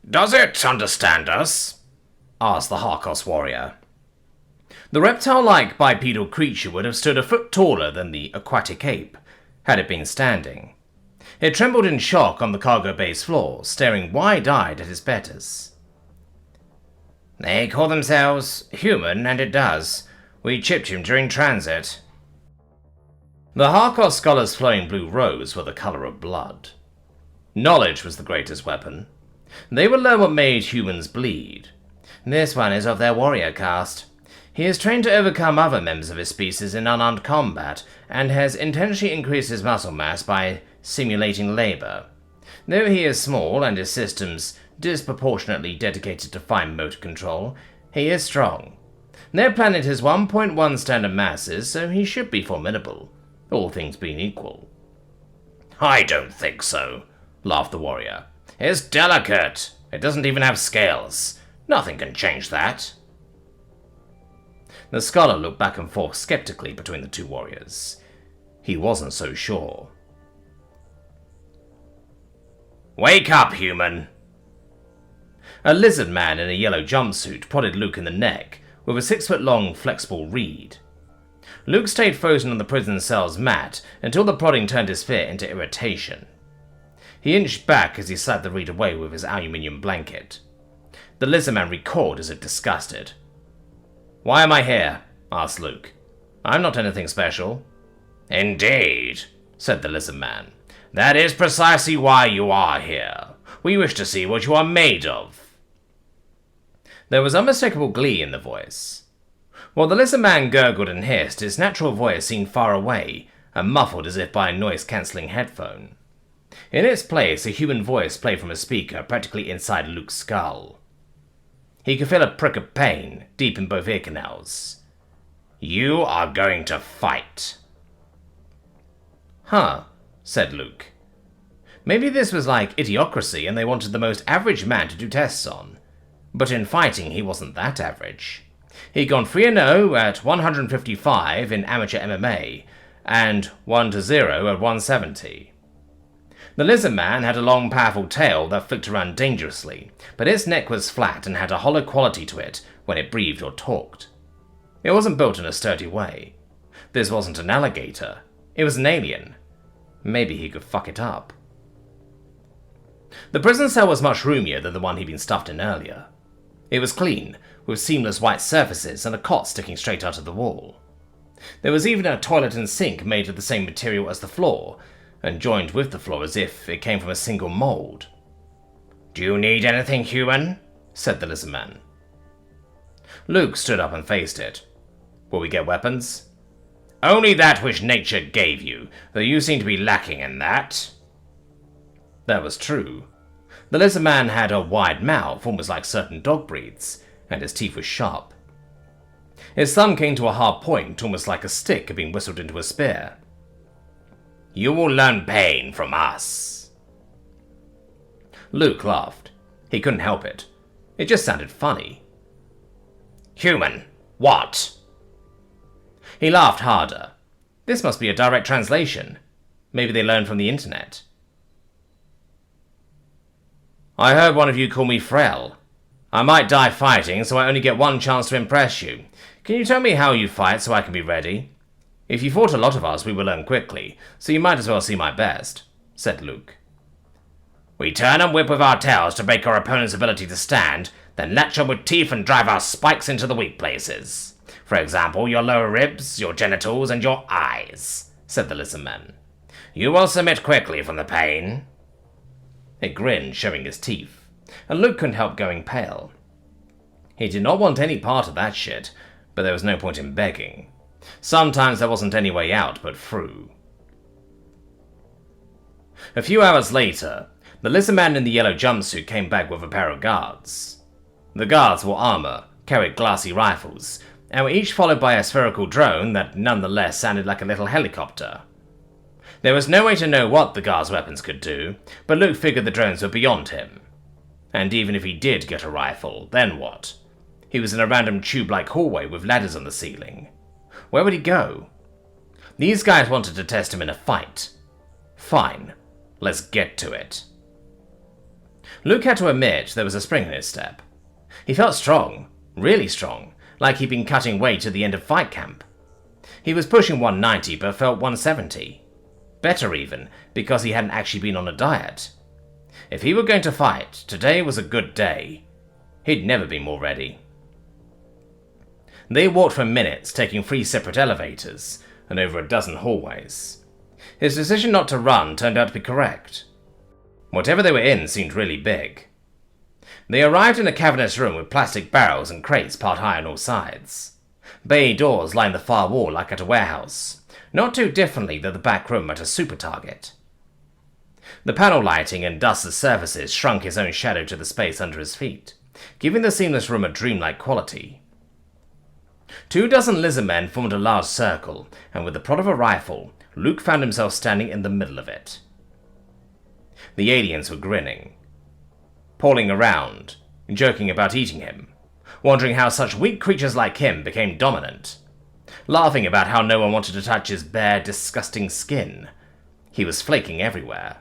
Does it understand us? Asked the Harkos warrior. The reptile-like bipedal creature would have stood a foot taller than the aquatic ape, had it been standing. It trembled in shock on the cargo bay's floor, staring wide-eyed at its betters. They call themselves human, and it does. We chipped him during transit. The Harkos scholar's flowing blue robes were the color of blood. Knowledge was the greatest weapon. They would learn what made humans bleed. This one is of their warrior caste. He is trained to overcome other members of his species in unarmed combat, and has intentionally increased his muscle mass by simulating labor. Though he is small and his systems disproportionately dedicated to fine motor control, he is strong. Their planet has 1.1 standard masses, so he should be formidable, all things being equal. I don't think so, laughed the warrior. It's delicate. It doesn't even have scales. Nothing can change that. The scholar looked back and forth skeptically between the two warriors. He wasn't so sure. Wake up, human! A lizard man in a yellow jumpsuit prodded Luke in the neck with a 6-foot-long flexible reed. Luke stayed frozen on the prison cell's mat until the prodding turned his fear into irritation. He inched back as he slapped the reed away with his aluminium blanket. The lizard man recoiled as if disgusted. Why am I here? Asked Luke. I'm not anything special. Indeed, said the lizard man. That is precisely why you are here. We wish to see what you are made of. There was unmistakable glee in the voice. While the lizard man gurgled and hissed, his natural voice seemed far away and muffled as if by a noise-cancelling headphone. In its place, a human voice played from a speaker practically inside Luke's skull. He could feel a prick of pain deep in both ear canals. You are going to fight. Huh, said Luke. Maybe this was like Idiocracy and they wanted the most average man to do tests on. But in fighting, he wasn't that average. He'd gone 3-0 at 155 in amateur MMA, and 1-0 at 170. The lizard man had a long, powerful tail that flicked around dangerously, but its neck was flat and had a hollow quality to it when it breathed or talked. It wasn't built in a sturdy way. This wasn't an alligator. It was an alien. Maybe he could fuck it up. The prison cell was much roomier than the one he'd been stuffed in earlier. It was clean, with seamless white surfaces and a cot sticking straight out of the wall. There was even a toilet and sink made of the same material as the floor, and joined with the floor as if it came from a single mold. Do you need anything, human? Said the lizard man. Luke stood up and faced it. Will we get weapons? Only that which nature gave you, though you seem to be lacking in that. That was true. The lizard man had a wide mouth, almost like certain dog breeds, and his teeth were sharp. His thumb came to a hard point, almost like a stick had been whistled into a spear. You will learn pain from us. Luke laughed. He couldn't help it. It just sounded funny. Human, what? He laughed harder. This must be a direct translation. Maybe they learned from the internet. I heard one of you call me Frel. I might die fighting, so I only get one chance to impress you. Can you tell me how you fight so I can be ready? If you fought a lot of us, we will learn quickly, so you might as well see my best, said Luke. We turn and whip with our tails to break our opponent's ability to stand, then latch on with teeth and drive our spikes into the weak places. For example, your lower ribs, your genitals, and your eyes, said the lizard man. You will submit quickly from the pain. It grinned, showing his teeth, and Luke couldn't help going pale. He did not want any part of that shit, but there was no point in begging. Sometimes there wasn't any way out but through. A few hours later, the lizard man in the yellow jumpsuit came back with a pair of guards. The guards wore armor, carried glassy rifles, and were each followed by a spherical drone that nonetheless sounded like a little helicopter. There was no way to know what the guards' weapons could do, but Luke figured the drones were beyond him. And even if he did get a rifle, then what? He was in a random tube-like hallway with ladders on the ceiling. Where would he go? These guys wanted to test him in a fight. Fine, let's get to it. Luke had to admit there was a spring in his step. He felt strong, really strong, like he'd been cutting weight at the end of fight camp. He was pushing 190 but felt 170. Better even, because he hadn't actually been on a diet. If he were going to fight, today was a good day. He'd never been more ready. They walked for minutes, taking 3 separate elevators and over a dozen hallways. His decision not to run turned out to be correct. Whatever they were in seemed really big. They arrived in a cavernous room with plastic barrels and crates piled high on all sides. Bay doors lined the far wall like at a warehouse, not too differently than the back room at a super target. The panel lighting and dusted surfaces shrunk his own shadow to the space under his feet, giving the seamless room a dreamlike quality. 24 lizardmen formed a large circle, and with the prod of a rifle, Luke found himself standing in the middle of it. The aliens were grinning, pawing around, joking about eating him, wondering how such weak creatures like him became dominant, laughing about how no one wanted to touch his bare, disgusting skin. He was flaking everywhere.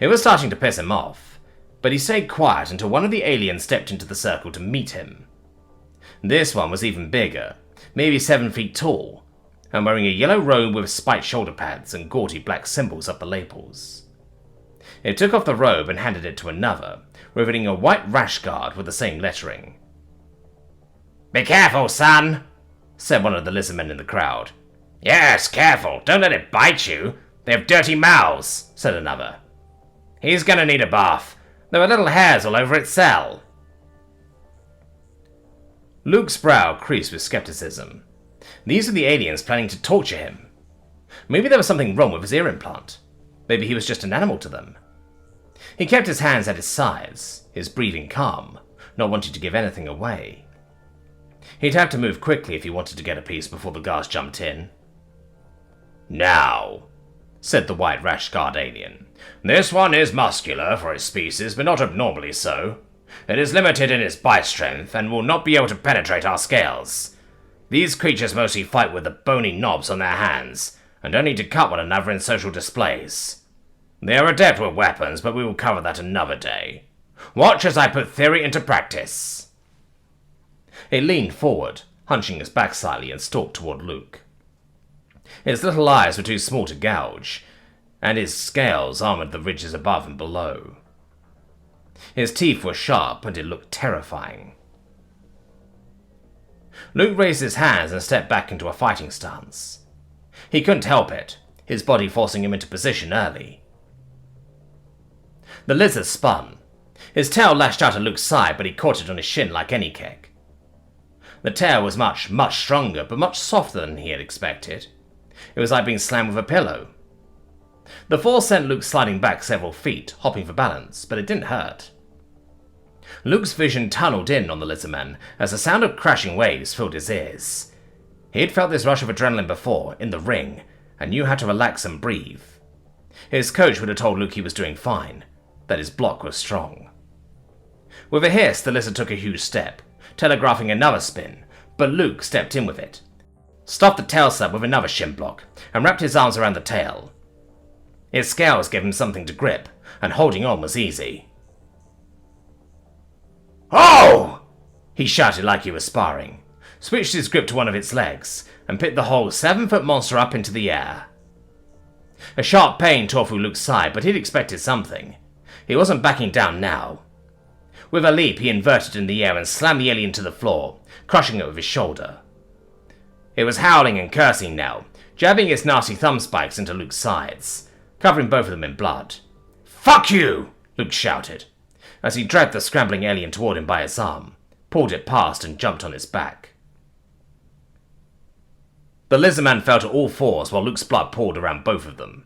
It was starting to piss him off, but he stayed quiet until one of the aliens stepped into the circle to meet him. This one was even bigger, maybe 7 feet tall, and wearing a yellow robe with spiked shoulder pads and gaudy black symbols up the lapels. It took off the robe and handed it to another, revealing a white rash guard with the same lettering. "Be careful, son," said one of the lizardmen in the crowd. "Yes, careful, don't let it bite you. They have dirty mouths," said another. "He's gonna need a bath. There were little hairs all over its cell." Luke's brow creased with skepticism. These were the aliens planning to torture him. Maybe there was something wrong with his ear implant. Maybe he was just an animal to them. He kept his hands at his sides, his breathing calm, not wanting to give anything away. He'd have to move quickly if he wanted to get a piece before the guards jumped in. "Now," said the white rash guard alien, "this one is muscular for its species, but not abnormally so. It is limited in its bite strength and will not be able to penetrate our scales. These creatures mostly fight with the bony knobs on their hands, and don't need to cut one another in social displays. They are adept with weapons, but we will cover that another day. Watch as I put theory into practice." It leaned forward, hunching its back slightly, and stalked toward Luke. Its little eyes were too small to gouge, and his scales armored the ridges above and below. His teeth were sharp, and it looked terrifying. Luke raised his hands and stepped back into a fighting stance. He couldn't help it, his body forcing him into position early. The lizard spun. His tail lashed out at Luke's side, but he caught it on his shin like any kick. The tail was much, much stronger, but much softer than he had expected. It was like being slammed with a pillow. The force sent Luke sliding back several feet, hopping for balance, but it didn't hurt. Luke's vision tunneled in on the lizardman as the sound of crashing waves filled his ears. He had felt this rush of adrenaline before, in the ring, and knew how to relax and breathe. His coach would have told Luke he was doing fine, that his block was strong. With a hiss, the lizard took a huge step, telegraphing another spin, but Luke stepped in with it, stuffed the tail slab with another shin block, and wrapped his arms around the tail. Its scales gave him something to grip, and holding on was easy. "Oh!" he shouted like he was sparring, switched his grip to one of its legs, and picked the whole 7-foot monster up into the air. A sharp pain tore through Luke's side, but he'd expected something. He wasn't backing down now. With a leap, he inverted in the air and slammed the alien to the floor, crushing it with his shoulder. It was howling and cursing now, jabbing its nasty thumb spikes into Luke's sides, covering both of them in blood. "Fuck you!" Luke shouted, as he dragged the scrambling alien toward him by its arm, pulled it past and jumped on its back. The lizardman fell to all fours while Luke's blood poured around both of them.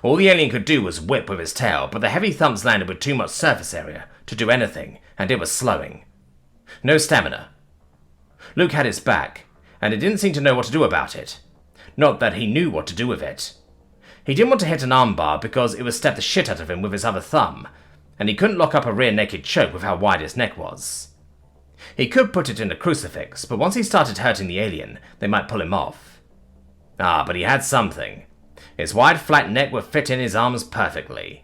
All the alien could do was whip with his tail, but the heavy thumps landed with too much surface area to do anything, and it was slowing. No stamina. Luke had his back, and he didn't seem to know what to do about it. Not that he knew what to do with it. He didn't want to hit an armbar because it would stab the shit out of him with his other thumb, and he couldn't lock up a rear naked choke with how wide his neck was. He could put it in a crucifix, but once he started hurting the alien, they might pull him off. But he had something. His wide, flat neck would fit in his arms perfectly.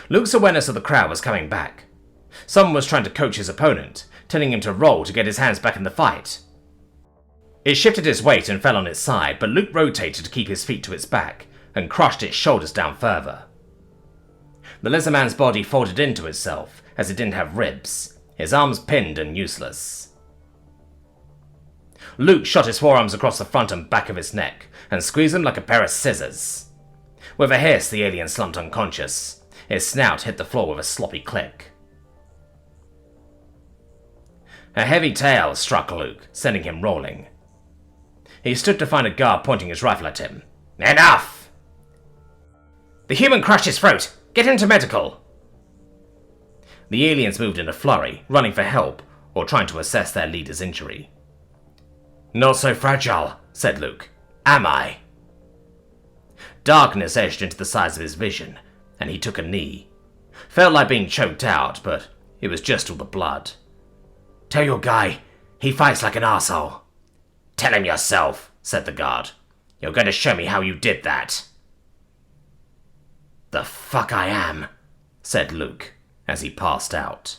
Luke's awareness of the crowd was coming back. Someone was trying to coach his opponent, telling him to roll to get his hands back in the fight. It shifted its weight and fell on its side, but Luke rotated to keep his feet to its back and crushed its shoulders down further. The lizard man's body folded into itself, as it didn't have ribs, his arms pinned and useless. Luke shot his forearms across the front and back of his neck and squeezed them like a pair of scissors. With a hiss, the alien slumped unconscious. His snout hit the floor with a sloppy click. A heavy tail struck Luke, sending him rolling. He stood to find a guard pointing his rifle at him. "Enough! The human crushed his throat! Get him to medical!" The aliens moved in a flurry, running for help or trying to assess their leader's injury. "Not so fragile," said Luke. "Am I?" Darkness edged into the sides of his vision, and he took a knee. Felt like being choked out, but it was just all the blood. "Tell your guy, he fights like an arsehole." "Tell him yourself," said the guard. "You're going to show me how you did that." "The fuck I am," said Luke, as he passed out.